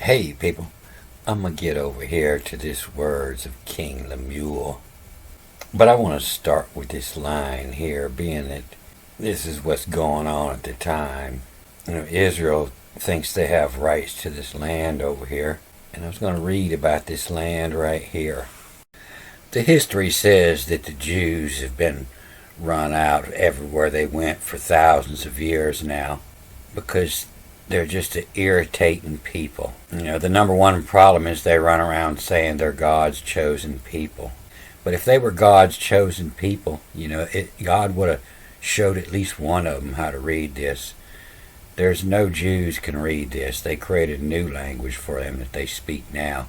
Hey people, I'm gonna get over here to this words of King Lemuel. But I want to start with this line here, being that this is what's going on at the time. Israel thinks they have rights to this land over here. And I was going to read about this land right here. The history says that the Jews have been run out everywhere they went for thousands of years now because they're just an irritating people. The number one problem is they run around saying they're God's chosen people. But if they were God's chosen people, God would have showed at least one of them how to read this. There's no Jews can read this. They created a new language for them that they speak now,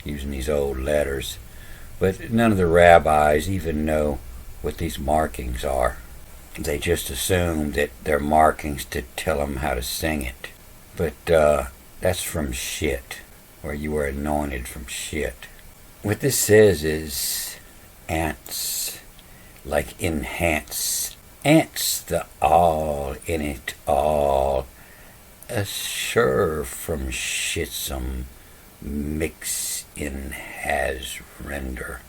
using these old letters. But none of the rabbis even know what these markings are. They just assume that they're markings to tell them how to sing it. But that's from shit, where you were anointed from shit. What this says is ants, like enhance. Ants the all in it all. Assure from shitsome mix in has render.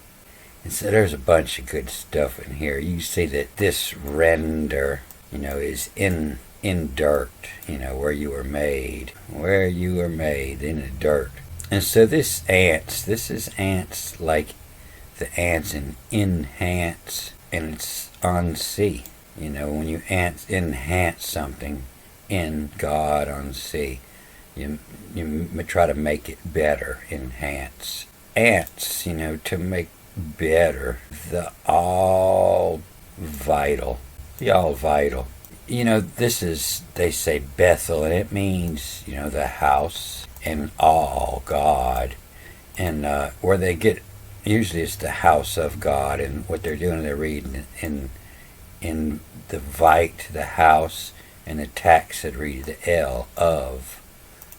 And so there's a bunch of good stuff in here. You see that this render, is in dirt, where you were made. Where you were made, in the dirt. And so this is ants like the ants in enhance, and it's on sea. When you enhance something in God on sea, you try to make it better, enhance. Ants, to make better, the all vital. The all vital. This is, they say Bethel, and it means, the house and all God. And where they get, usually it's the house of God, and what they're doing, they're reading in the vite, the house, and the tax that read the L of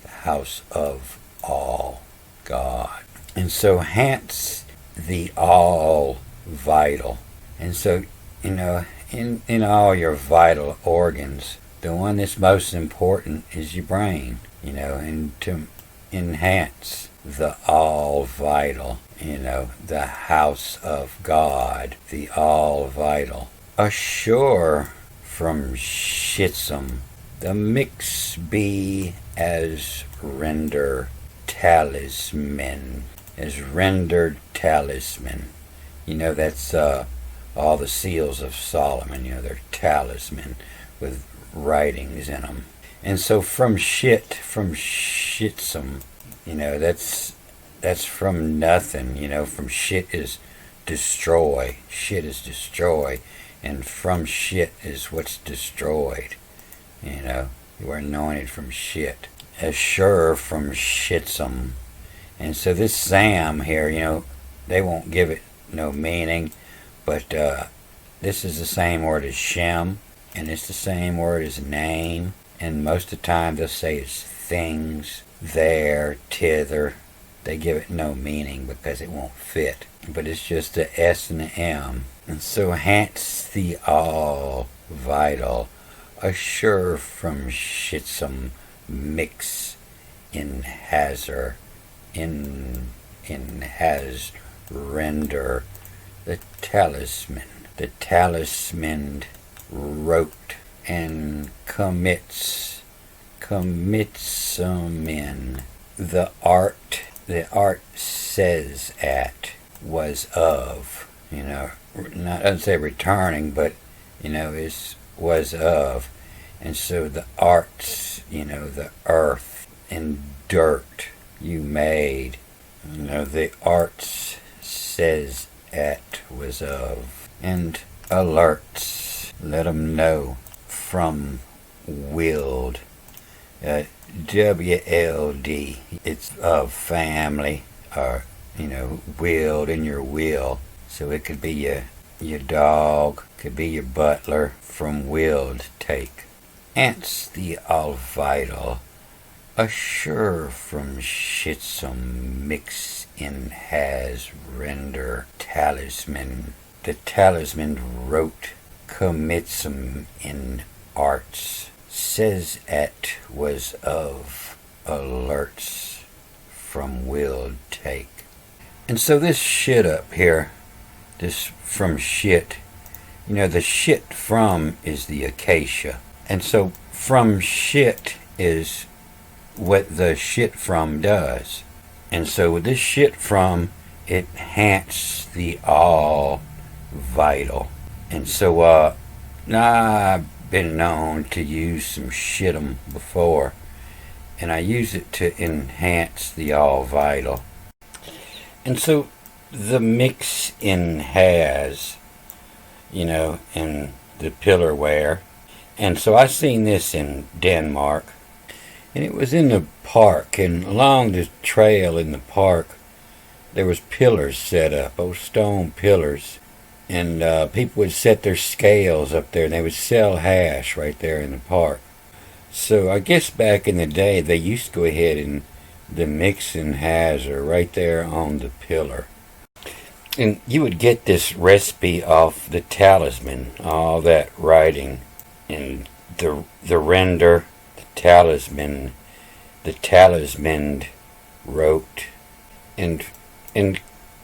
the house of all God. And so hence the all vital. And so, in all your vital organs, the one that's most important is your brain, and to enhance the all vital, the house of God, the all vital. Assure from shitsome, the mix be as render talisman, as rendered talisman. That's all the seals of Solomon, they're talisman with writings in them. And so from shitsome, that's from nothing, from shit is destroy. Shit is destroy. And from shit is what's destroyed. You are anointed from shit. Assure from shitsome. And so this Sam here, they won't give it no meaning, but this is the same word as Shem, and it's the same word as name, and most of the time they'll say it's things, there, tither. They give it no meaning because it won't fit, but it's just the S and the M. And so hence the all vital, assure from shitsome mix in hazard, in has render the talisman wrote and commits some in the art says at was of, not doesn't say returning, but is was of. And so the arts, the earth and dirt you made, the arts says at was of. And alerts, let 'em know from willed, WLD, it's of family, or willed in your will. So it could be your dog, could be your butler, from willed take. Ants the all vital, assure from shitsome mix in has render talisman. The talisman wrote commits 'em in arts, says at was of alerts. from will take. And so this shit up here, this from shit, the shit from is the acacia. And so from shit is what the shit from does. And so with this shit from, it enhances the all vital. And so now I've been known to use some shitum before, and I use it to enhance the all vital. And so the mix in has, in the pillarware. And so I seen this in Denmark, and it was in the park, and along the trail in the park there was pillars set up, old stone pillars, and people would set their scales up there and they would sell hash right there in the park. So I guess back in the day they used to go ahead and the mix and hash are right there on the pillar. And you would get this recipe off the talisman, all that writing, and the render, the talisman wrote, and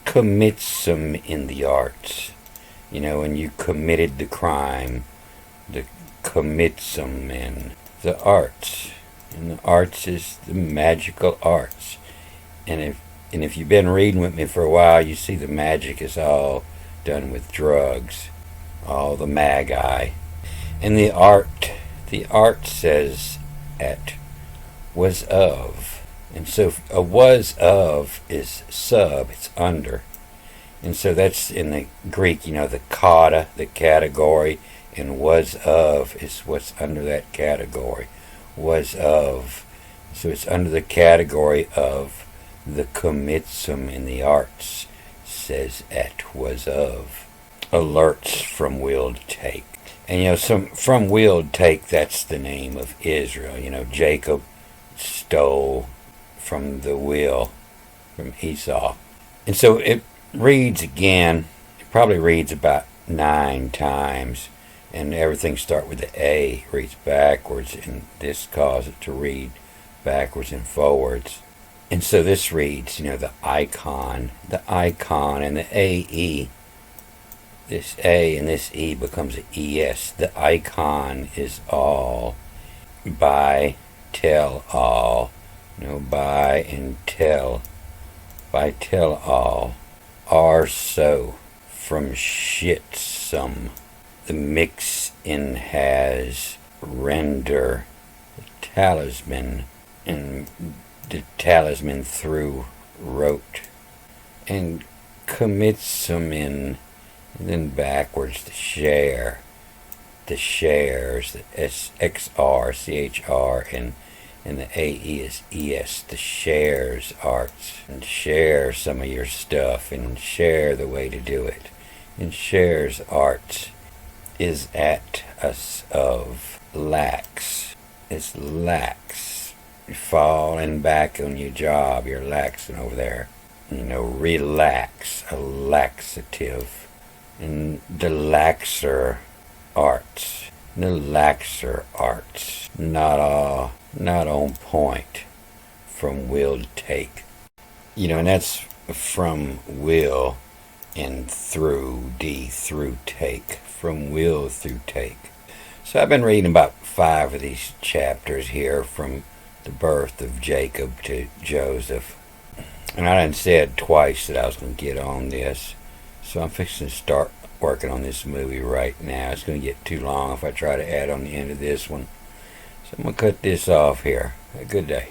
commits some in the arts. And you committed the crime, the commits some in the arts. And the arts is the magical arts. And if you've been reading with me for a while, you see the magic is all done with drugs, all the magi. And the art says at was of. And so a was of is sub, it's under. And so that's in the Greek, the kata, the category, and was of is what's under that category. Was of. So it's under the category of the commitsum in the arts, says at was of. Alerts from will to take. And from will to take, that's the name of Israel. Jacob stole from the will from Esau. And so it reads again, it probably reads about 9 times, and everything start with the A, reads backwards, and this causes it to read backwards and forwards. And so this reads, the icon, and the AE, this A and this E becomes an ES. The icon is all, by, tell all, by and tell, by tell all, are so, from shit some, the mix in has, render, the talisman, and the talisman through, wrote, and commits some in, and then backwards the share, the shares, the SXR, CHR, and the AE is ES, the shares arts, and share some of your stuff, and share the way to do it. And shares arts is at us of lax. It's lax. You're falling back on your job, you're laxing over there. Relax, a laxative. And the laxer arts. The laxer arts. Not on point, from will to take. And that's from will and through, D, through take, from will through take. So I've been reading about 5 of these chapters here, from the birth of Jacob to Joseph. And I done said twice that I was going to get on this, so I'm fixing to start working on this movie right now. It's going to get too long if I try to add on the end of this one. So I'm going to cut this off here. Have a good day.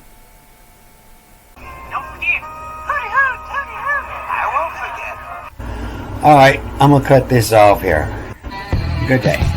Don't forget. I won't forget. Alright, I'm going to cut this off here. Good day.